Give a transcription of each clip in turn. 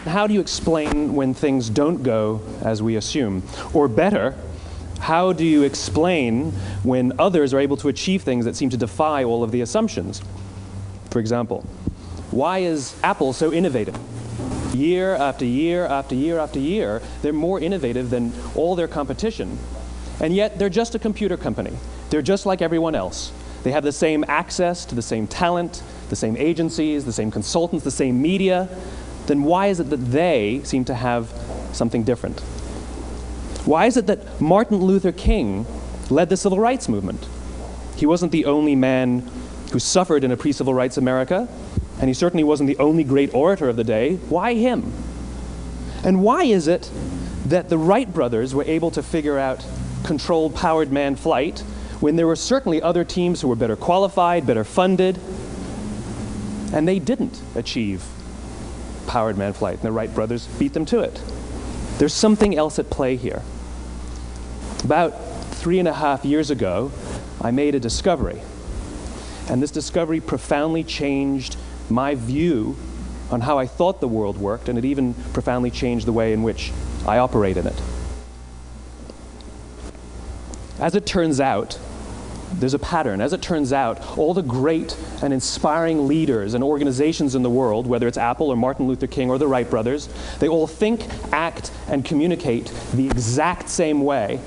how do you explain when things don't go as we assume? Or better, how do you explain when others are able to achieve things that seem to defy all of the assumptions? For example, why is Apple so innovative? Year after year after year after year, they're more innovative than all their competition. And yet, they're just a computer company. They're just like everyone else. They have the same access to the same talent, the same agencies, the same consultants, the same media. Then why is it that they seem to have something different? Why is it that Martin Luther King led the civil rights movement? He wasn't the only man who suffered in a pre-civil rights America, and he certainly wasn't the only great orator of the day. Why him? And why is it that the Wright brothers were able to figure out controlled powered manned flight when there were certainly other teams who were better qualified, better funded, and they didn't achieve powered manned flight, and the Wright brothers beat them to it? There's something else at play here. About 3.5 years ago, I made a discovery, and this discovery profoundly changed my view on how I thought the world worked, and it even profoundly changed the way in which I operate in it. As it turns out, there's a pattern. As it turns out, all the great and inspiring leaders and organizations in the world, whether it's Apple or Martin Luther King or the Wright brothers, they all think, act, and communicate the exact same way,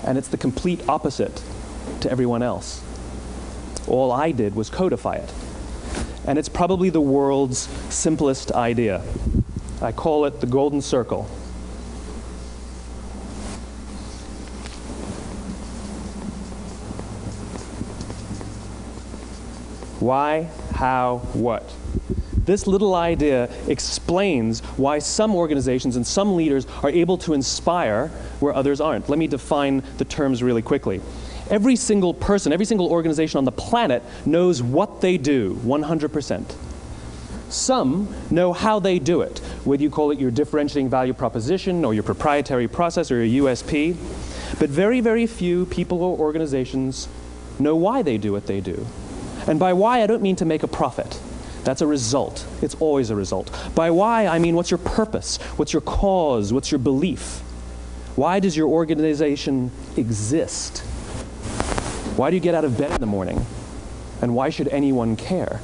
and it's the complete opposite to everyone else. All I did was codify it. And it's probably the world's simplest idea. I call it the golden circle. Why, how, what? This little idea explains why some organizations and some leaders are able to inspire where others aren't. Let me define the terms really quickly. Every single person, every single organization on the planet knows what they do, 100%. Some know how they do it, whether you call it your differentiating value proposition or your proprietary process or your USP. But very, very few people or organizations know why they do what they do. And by why, I don't mean to make a profit. That's a result. It's always a result. By why, I mean what's your purpose? What's your cause? What's your belief? Why does your organization exist? Why do you get out of bed in the morning? And why should anyone care?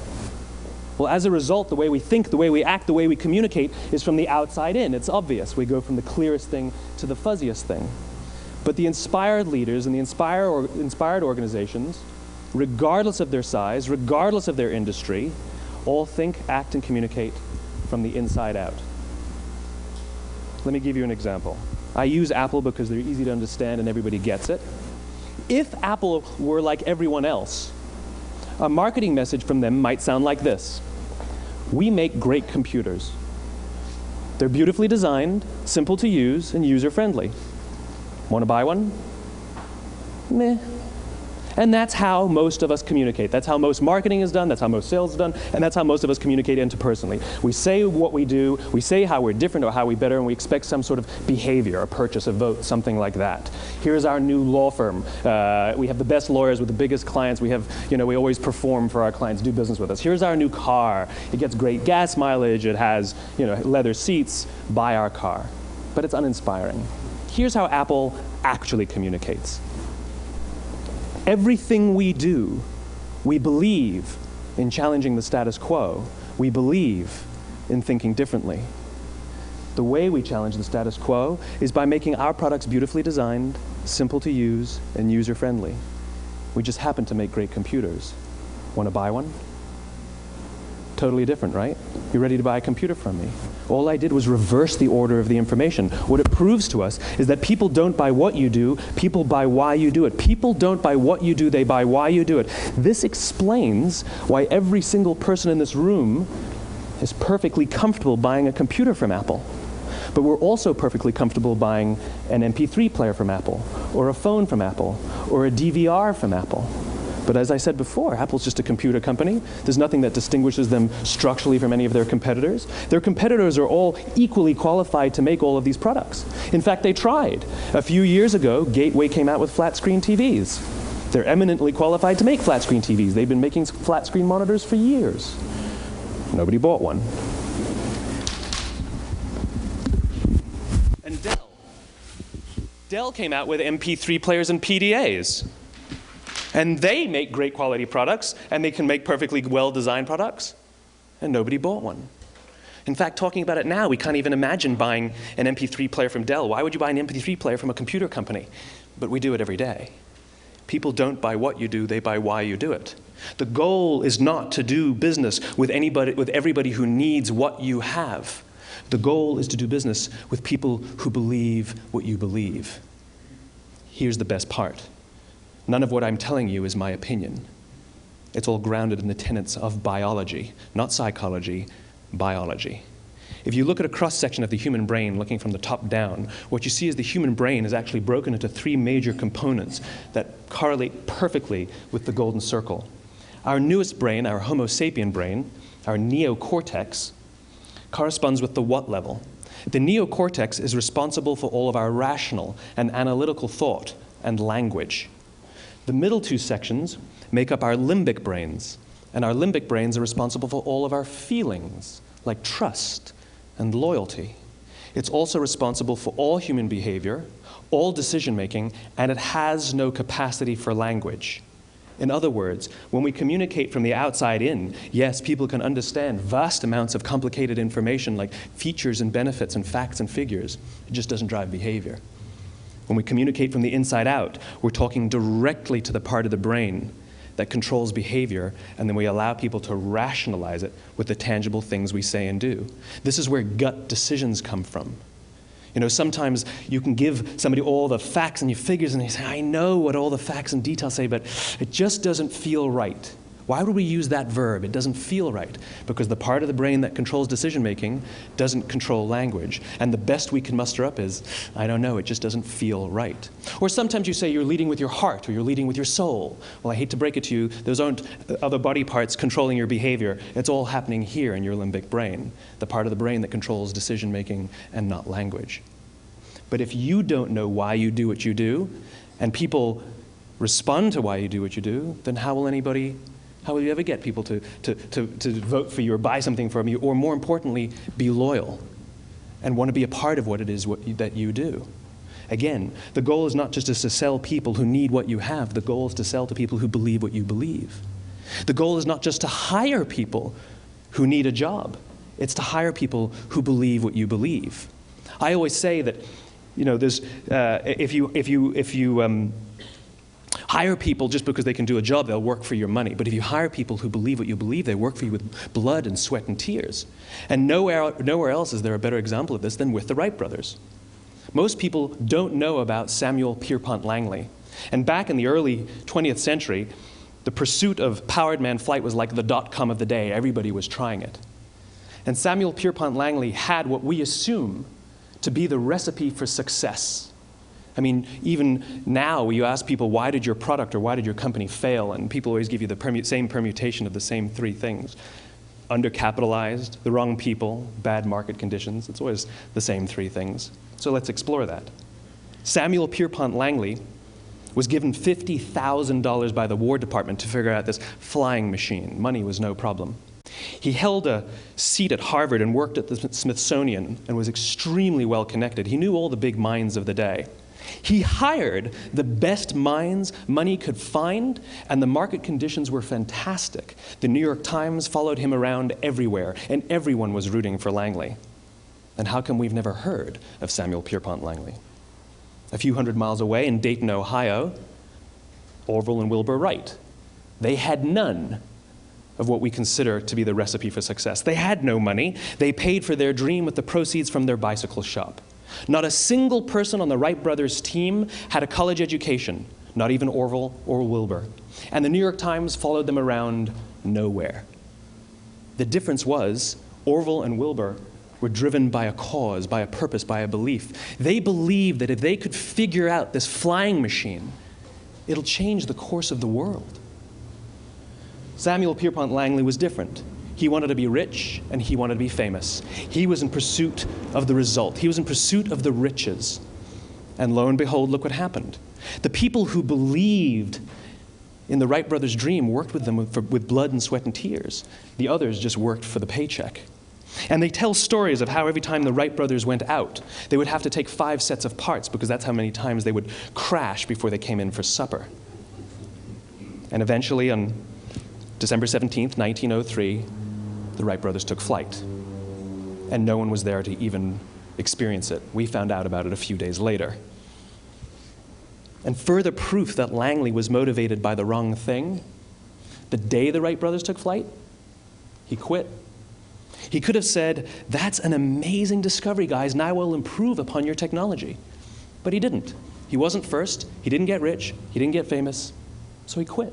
Well, as a result, the way we think, the way we act, the way we communicate is from the outside in. It's obvious. We go from the clearest thing to the fuzziest thing. But the inspired leaders and the inspired organizations, regardless of their size, regardless of their industry, all think, act, and communicate from the inside out. Let me give you an example. I use Apple because they're easy to understand and everybody gets it. If Apple were like everyone else, a marketing message from them might sound like this. We make great computers. They're beautifully designed, simple to use, and user-friendly. Want to buy one? Meh. And that's how most of us communicate. That's how most marketing is done, that's how most sales is done, and that's how most of us communicate interpersonally. We say what we do, we say how we're different or how we're better, and we expect some sort of behavior, a purchase, a vote, something like that. Here's our new law firm. We have the best lawyers with the biggest clients. We have, we always perform for our clients, do business with us. Here's our new car. It gets great gas mileage. It has, leather seats. Buy our car. But it's uninspiring. Here's how Apple actually communicates. Everything we do, we believe in challenging the status quo. We believe in thinking differently. The way we challenge the status quo is by making our products beautifully designed, simple to use, and user-friendly. We just happen to make great computers. Want to buy one? Totally different, right? You ready to buy a computer from me? All I did was reverse the order of the information. What it proves to us is that people don't buy what you do, people buy why you do it. People don't buy what you do, they buy why you do it. This explains why every single person in this room is perfectly comfortable buying a computer from Apple. But we're also perfectly comfortable buying an MP3 player from Apple, or a phone from Apple, or a DVR from Apple. But as I said before, Apple's just a computer company. There's nothing that distinguishes them structurally from any of their competitors. Their competitors are all equally qualified to make all of these products. In fact, they tried. A few years ago, Gateway came out with flat-screen TVs. They're eminently qualified to make flat-screen TVs. They've been making flat-screen monitors for years. Nobody bought one. Dell came out with MP3 players and PDAs. And they make great quality products, and they can make perfectly well-designed products, and nobody bought one. In fact, talking about it now, we can't even imagine buying an MP3 player from Dell. Why would you buy an MP3 player from a computer company? But we do it every day. People don't buy what you do, they buy why you do it. The goal is not to do business with everybody who needs what you have. The goal is to do business with people who believe what you believe. Here's the best part. None of what I'm telling you is my opinion. It's all grounded in the tenets of biology, not psychology, biology. If you look at a cross-section of the human brain, looking from the top down, what you see is the human brain is actually broken into three major components that correlate perfectly with the golden circle. Our newest brain, our Homo sapien brain, our neocortex, corresponds with the what level. The neocortex is responsible for all of our rational and analytical thought and language. The middle two sections make up our limbic brains, and our limbic brains are responsible for all of our feelings, like trust and loyalty. It's also responsible for all human behavior, all decision-making, and it has no capacity for language. In other words, when we communicate from the outside in, yes, people can understand vast amounts of complicated information like features and benefits and facts and figures. It just doesn't drive behavior. When we communicate from the inside out, we're talking directly to the part of the brain that controls behavior, and then we allow people to rationalize it with the tangible things we say and do. This is where gut decisions come from. You know, sometimes you can give somebody all the facts and your figures, and they say, I know what all the facts and details say, but it just doesn't feel right. Why would we use that verb? It doesn't feel right. Because the part of the brain that controls decision-making doesn't control language. And the best we can muster up is, I don't know, it just doesn't feel right. Or sometimes you say you're leading with your heart or you're leading with your soul. Well, I hate to break it to you, those aren't other body parts controlling your behavior. It's all happening here in your limbic brain, the part of the brain that controls decision-making and not language. But if you don't know why you do what you do, and people respond to why you do what you do, then how will you ever get people to vote for you or buy something from you, or more importantly, be loyal and want to be a part of what it is that you do? Again, the goal is not just to sell people who need what you have. The goal is to sell to people who believe what you believe. The goal is not just to hire people who need a job. It's to hire people who believe what you believe. I always say that, you know, there's if you hire people just because they can do a job, they'll work for your money. But if you hire people who believe what you believe, they work for you with blood and sweat and tears. And nowhere else is there a better example of this than with the Wright Brothers. Most people don't know about Samuel Pierpont Langley. And back in the early 20th century, the pursuit of powered man flight was like the dot-com of the day. Everybody was trying it. And Samuel Pierpont Langley had what we assume to be the recipe for success. I mean, even now, you ask people, why did your product or why did your company fail? And people always give you the same permutation of the same three things. Undercapitalized, the wrong people, bad market conditions. It's always the same three things. So let's explore that. Samuel Pierpont Langley was given $50,000 by the War Department to figure out this flying machine. Money was no problem. He held a seat at Harvard and worked at the Smithsonian and was extremely well connected. He knew all the big minds of the day. He hired the best minds money could find, and the market conditions were fantastic. The New York Times followed him around everywhere, and everyone was rooting for Langley. And how come we've never heard of Samuel Pierpont Langley? A few hundred miles away in Dayton, Ohio, Orville and Wilbur Wright. They had none of what we consider to be the recipe for success. They had no money. They paid for their dream with the proceeds from their bicycle shop. Not a single person on the Wright Brothers team had a college education, not even Orville or Wilbur. And the New York Times followed them around nowhere. The difference was Orville and Wilbur were driven by a cause, by a purpose, by a belief. They believed that if they could figure out this flying machine, it'll change the course of the world. Samuel Pierpont Langley was different. He wanted to be rich, and he wanted to be famous. He was in pursuit of the result. He was in pursuit of the riches. And lo and behold, look what happened. The people who believed in the Wright brothers' dream worked with them with blood and sweat and tears. The others just worked for the paycheck. And they tell stories of how every time the Wright brothers went out, they would have to take 5 sets of parts because that's how many times they would crash before they came in for supper. And eventually, on December 17th, 1903, the Wright brothers took flight. And no one was there to even experience it. We found out about it a few days later. And further proof that Langley was motivated by the wrong thing, the day the Wright brothers took flight, he quit. He could have said, "That's an amazing discovery, guys. Now we'll improve upon your technology." But he didn't. He wasn't first. He didn't get rich. He didn't get famous. So he quit.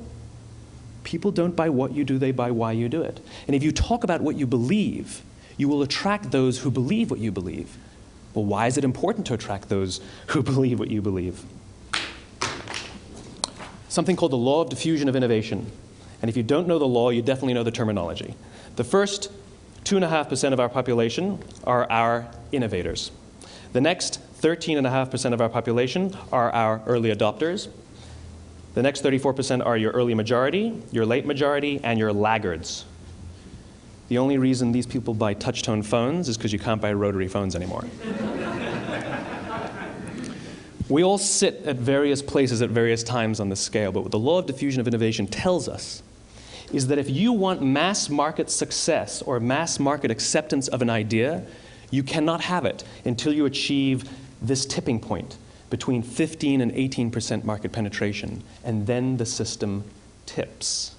People don't buy what you do, they buy why you do it. And if you talk about what you believe, you will attract those who believe what you believe. Well, why is it important to attract those who believe what you believe? Something called the law of diffusion of innovation. And if you don't know the law, you definitely know the terminology. The first 2.5% of our population are our innovators. The next 13.5% of our population are our early adopters. The next 34% are your early majority, your late majority, and your laggards. The only reason these people buy touch-tone phones is because you can't buy rotary phones anymore. We all sit at various places at various times on the scale, but what the law of diffusion of innovation tells us is that if you want mass market success or mass market acceptance of an idea, you cannot have it until you achieve this tipping point between 15 and 18% market penetration, and then the system tips.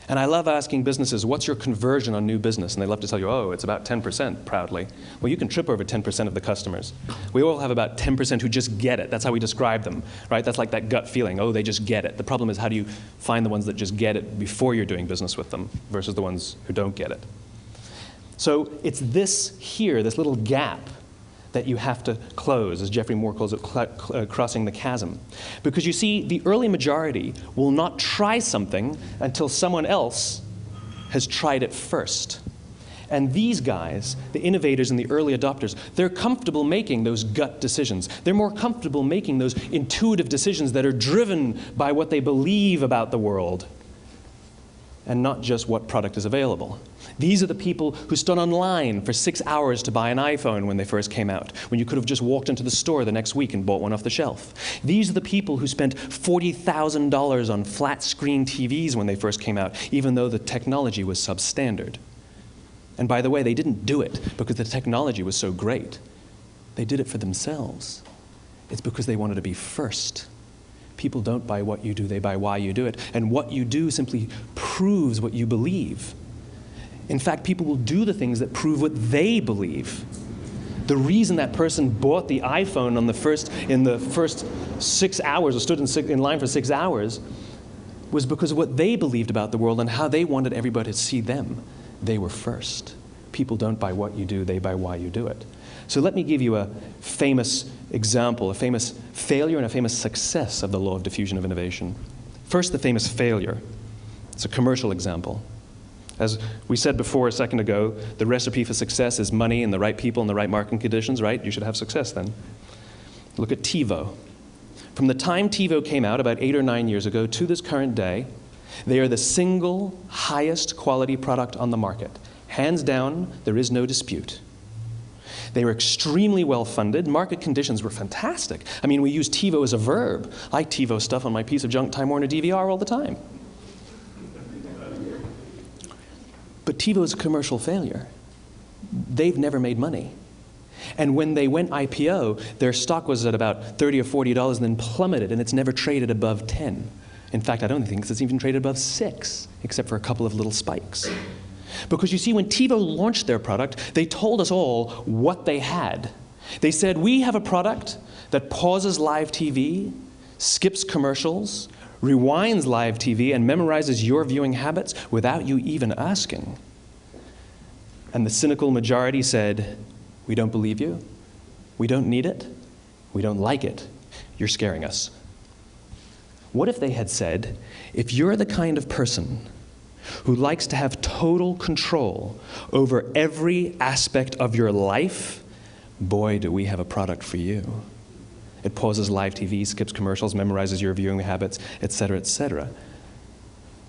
And I love asking businesses, what's your conversion on new business? And they love to tell you, oh, it's about 10%, proudly. Well, you can trip over 10% of the customers. We all have about 10% who just get it. That's how we describe them, right? That's like that gut feeling, oh, they just get it. The problem is, how do you find the ones that just get it before you're doing business with them versus the ones who don't get it? So it's this here, this little gap, that you have to close, as Geoffrey Moore calls it, crossing the chasm. Because you see, the early majority will not try something until someone else has tried it first. And these guys, the innovators and the early adopters, they're comfortable making those gut decisions. They're more comfortable making those intuitive decisions that are driven by what they believe about the world, and not just what product is available. These are the people who stood online for 6 hours to buy an iPhone when they first came out, when you could have just walked into the store the next week and bought one off the shelf. These are the people who spent $40,000 on flat-screen TVs when they first came out, even though the technology was substandard. And by the way, they didn't do it because the technology was so great. They did it for themselves. It's because they wanted to be first. People don't buy what you do, they buy why you do it. And what you do simply proves what you believe. In fact, people will do the things that prove what they believe. The reason that person bought the iPhone in the first 6 hours, or stood in line for 6 hours, was because of what they believed about the world and how they wanted everybody to see them. They were first. People don't buy what you do, they buy why you do it. So let me give you a famous example, a famous failure and a famous success of the law of diffusion of innovation. First, the famous failure. It's a commercial example. As we said before a second ago, the recipe for success is money and the right people and the right marketing conditions, right? You should have success then. Look at TiVo. From the time TiVo came out about 8 or 9 years ago to this current day, they are the single highest quality product on the market. Hands down, there is no dispute. They were extremely well funded. Market conditions were fantastic. I mean, we use TiVo as a verb. I TiVo stuff on my piece of junk Time Warner DVR all the time. But TiVo is a commercial failure. They've never made money. And when they went IPO, their stock was at about $30 or $40 and then plummeted, and it's never traded above 10. In fact, I don't think it's even traded above 6, except for a couple of little spikes. Because you see, when TiVo launched their product, they told us all what they had. They said, we have a product that pauses live TV, skips commercials, rewinds live TV, and memorizes your viewing habits without you even asking. And the cynical majority said, we don't believe you, we don't need it, we don't like it, you're scaring us. What if they had said, if you're the kind of person who likes to have total control over every aspect of your life, boy, do we have a product for you. It pauses live TV, skips commercials, memorizes your viewing habits, etc., etc.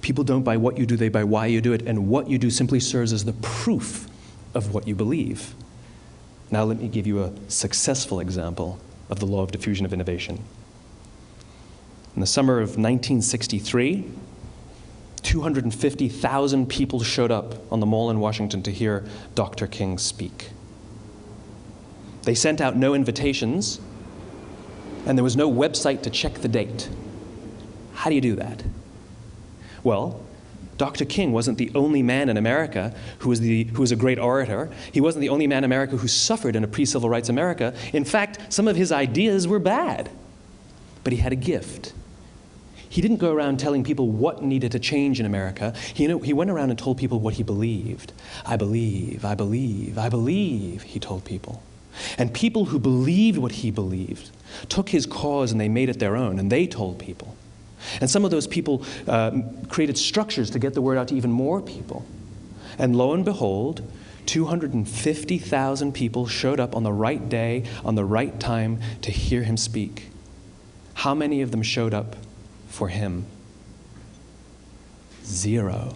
People don't buy what you do, they buy why you do it, and what you do simply serves as the proof of what you believe. Now let me give you a successful example of the law of diffusion of innovation. In the summer of 1963, 250,000 people showed up on the Mall in Washington to hear Dr. King speak. They sent out no invitations, and there was no website to check the date. How do you do that? Well, Dr. King wasn't the only man in America who was a great orator. He wasn't the only man in America who suffered in a pre-civil rights America. In fact, some of his ideas were bad. But he had a gift. He didn't go around telling people what needed to change in America. He went around and told people what he believed. I believe, I believe, I believe, he told people. And people who believed what he believed took his cause and they made it their own, and they told people. And some of those people created structures to get the word out to even more people. And lo and behold, 250,000 people showed up on the right day, on the right time to hear him speak. How many of them showed up for him? 0.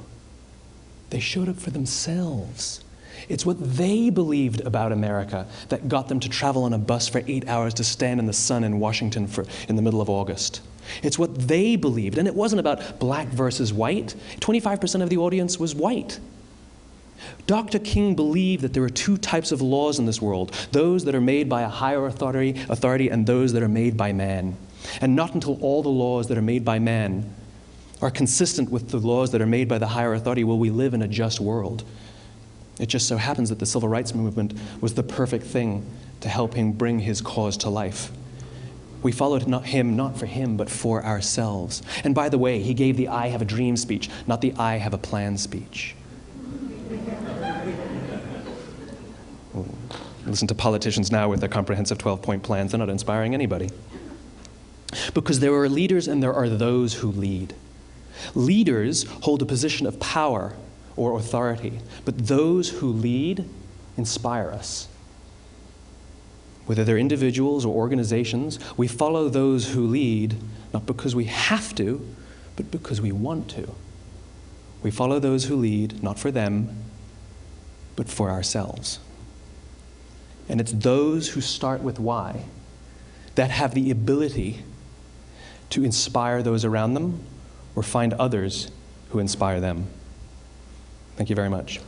They showed up for themselves. It's what they believed about America that got them to travel on a bus for 8 hours to stand in the sun in Washington in the middle of August. It's what they believed, and it wasn't about black versus white. 25% of the audience was white. Dr. King believed that there are 2 types of laws in this world, those that are made by a higher authority and those that are made by man. And not until all the laws that are made by man are consistent with the laws that are made by the higher authority will we live in a just world. It just so happens that the civil rights movement was the perfect thing to help him bring his cause to life. We followed him not for him, but for ourselves. And by the way, he gave the I have a dream speech, not the I have a plan speech. Listen to politicians now with their comprehensive 12-point plans. They're not inspiring anybody. Because there are leaders and there are those who lead. Leaders hold a position of power or authority, but those who lead inspire us. Whether they're individuals or organizations, we follow those who lead not because we have to, but because we want to. We follow those who lead not for them, but for ourselves. And it's those who start with why that have the ability to inspire those around them or find others who inspire them. Thank you very much.